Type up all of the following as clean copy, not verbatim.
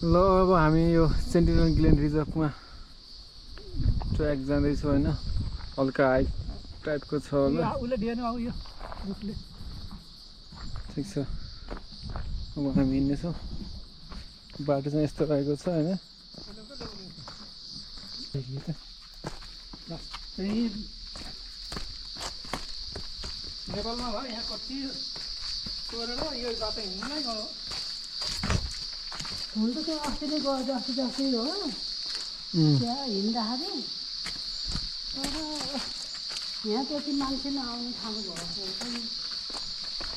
ल अब हामी यो सेन्टिनल ग्लेन रिजर्भमा ट्र्याक जाँदैछौँ होइन हल्का हाइट टाइपको छ होला ठिक छ अब हामी हिँड्नेछौँ बाटो चाहिँ यस्तो रहेको छ होइन नेपालमा भयो यहाँ कति छोडेर यो बाटो हिँड्नै गयो हुन त त्यो अस्ति नै गयो जस्तो जस्तै हो त्यहाँ हिँड्दाखेरि तर यहाँ त्यति मान्छे नआउने ठाउँ भएको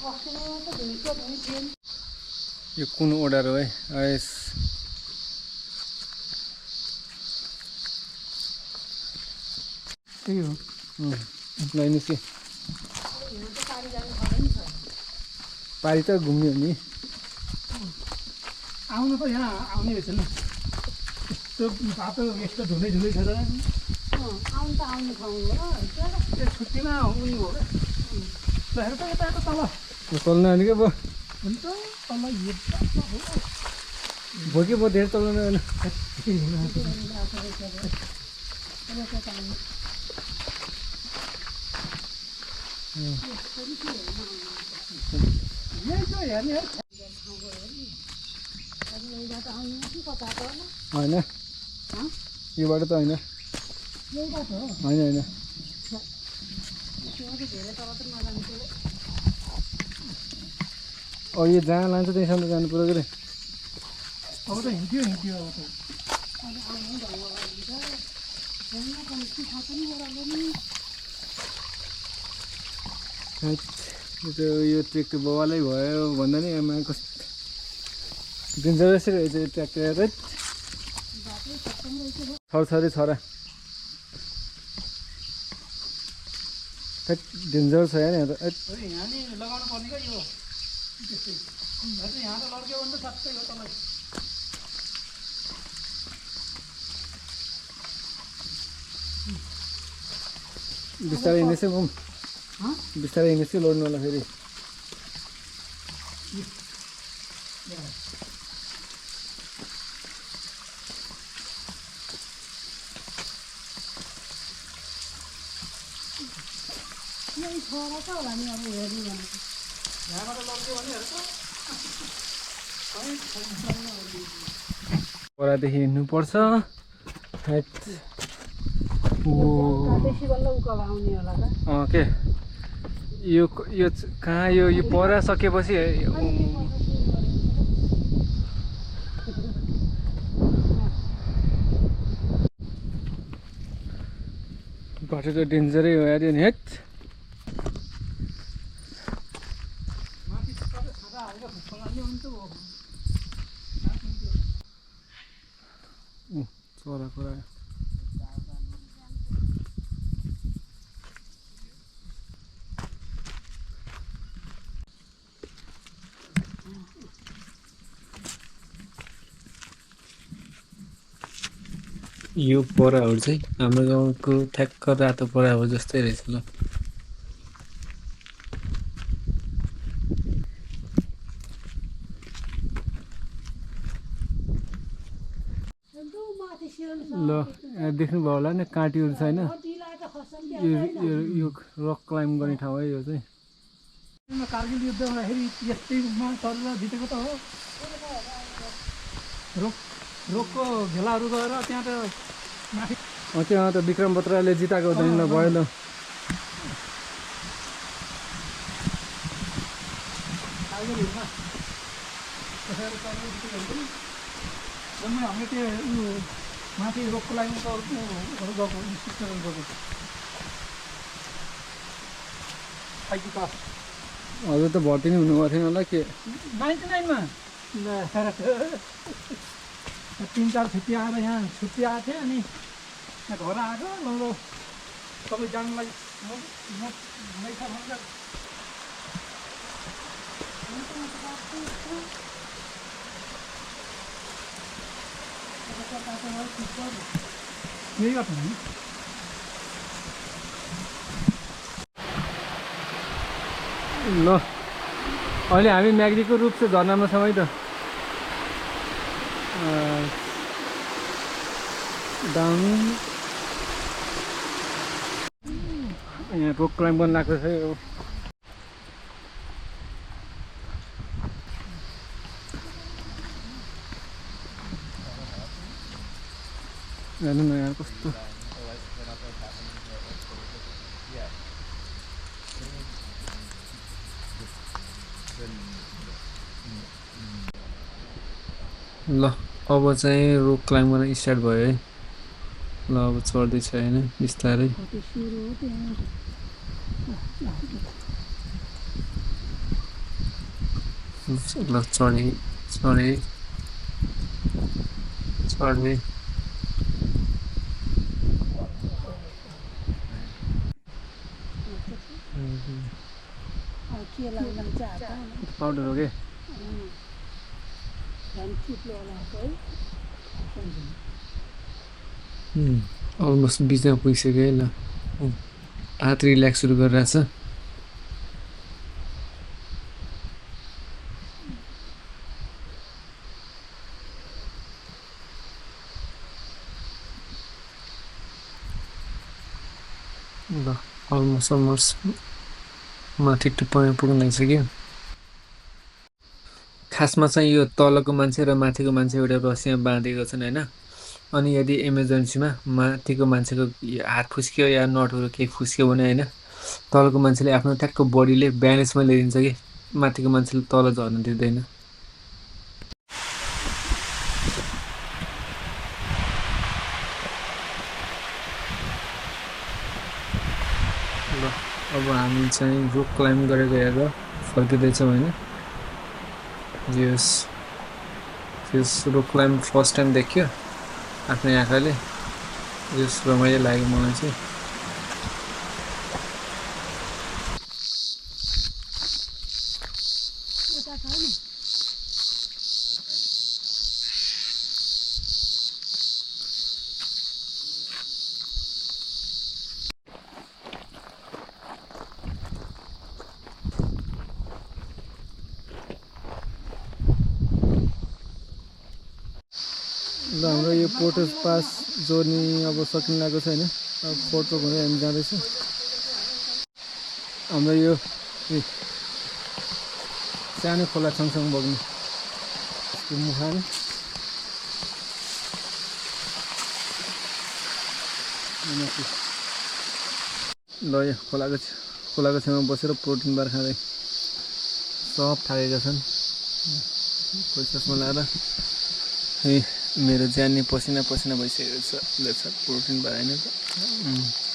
अस्ति नै त धुइको धुइथ्यो यो कुन ओडा हो है यस त्यही हो निस्के पारी त घुम्ने हो नि आउनु त यहाँ आउने रहेछ नि यस्तो बाटो यस्तो ढुलै ढुलै छ त आउनु त आउने ठाउँ हो त्यो छुट्टीमा उनी हो क्या हेर त यता तल तल नआउने क्या भयो हुन्छ तल भोके भयो धेरै तल नआउनु होइन यो बाटो त होइन होइन होइन अब यो जहाँ लान्छ त्यहीँसम्म जानु पर्यो कि अब त हिँड्थ्यो यो ट्रेक त बवालै भयो भन्दा नि आमा कस्तो डेन्जरस रहेछ यो ट्र्याक त छरछरी छरा डेन्जर छ यहाँ त यहाँ नि लगाउनु पर्ने क्या यो त्यस्तै यहाँ त लड्क्यो भने त सबै हो तल बिस्तारै हिँड्दैछु म बिस्तारै हिँड्दैछु लड्नु होला फेरि परदेखि हिँड्नुपर्छ के यो कहाँ यो परा सकेपछि बाटो त डेन्जरै हो यार नि हेट चरा कुरा यो पराहरू चाहिँ हाम्रो गाउँको ठ्याक्क रातो परा हो जस्तै रहेछ ल ल यहाँ देख्नुभयो होला नि काँटीहरू छैन यो रक क्लाइम्ब गर्ने ठाउँ है यो चाहिँ कारगिल युद्ध हुँदाखेरि यस्तैमा चलेर जितेको त हो रोकको भेलाहरू गएर त्यहाँ त माथि त्यहाँ त विक्रम बत्राले जिताएको हुँदैन ल भयो ल जम्मै हामीले त्यो माथि रोकको लागि त गएको स्विट्जरल्यान्ड गएको आइकी पास हजुर त भर्ती नै हुनुभएको थिएन होला के 99 मा 3-4 छुट्टी आएर यहाँ छुट्टी आएको थियो अनि यहाँ घर आएको ल तपाईँ जानुलाई यही बाटो हो नि ल अहिले हामी म्याग्दीको रूप चाहिँ झर्नामा छौँ है त डाउन यहाँ रोक क्लाइम्ब गर्न लाग्छ यो हेर्नु न यहाँ कस्तो ल अब चाहिँ रोक क्लाइम्ब गर्न स्टार्ट भयो है ल अब चढ्दैछ होइन बिस्तारै ल चढे चढे चढे पाउडर हो कि अलमोस्ट बिचमा पुगिसक्यो है ल हात रिल्याक्स सुरु गरिरहेछ ल अलमोस्ट माथि टुप्पोमा पुग्न लागिसक्यो खासमा चाहिँ यो तलको मान्छे र माथिको मान्छे एउटा रस्सीमा बाँधेको छन् होइन अनि यदि इमर्जेन्सीमा माथिको मान्छेको हात फुस्क्यो या नटहरू केही फुस्क्यो भने होइन तलको मान्छेले आफ्नो ठ्याक्क बडीले ब्यालेन्समा ल्याइदिन्छ कि माथिको मान्छेले तल झर्न दिँदैन ल अब हामी चाहिँ रोक क्लाइम्ब गरेर गएर फर्किँदैछौँ होइन यस रोक क्लाइम्ब फर्स्ट टाइम देखियो आफ्नै आँखाले यस रमाइलो लाग्यो मलाई चाहिँ ल हाम्रो यो पोर्टर्स पास जर्नी अब सकिन लागेको छ होइन अब पोर्टो घुमेर हामी जाँदैछौँ हाम्रो यो सानो खोला सँगसँगै बग्ने मुहान ल यो खोलाको छेउमा बसेर प्रोटिन बार खाँदै सब थाकेका छन् कोही चस्मा लगाएर मेरो ज्यान नै पसिना भइसकेको छ प्रोटिन बार होइन त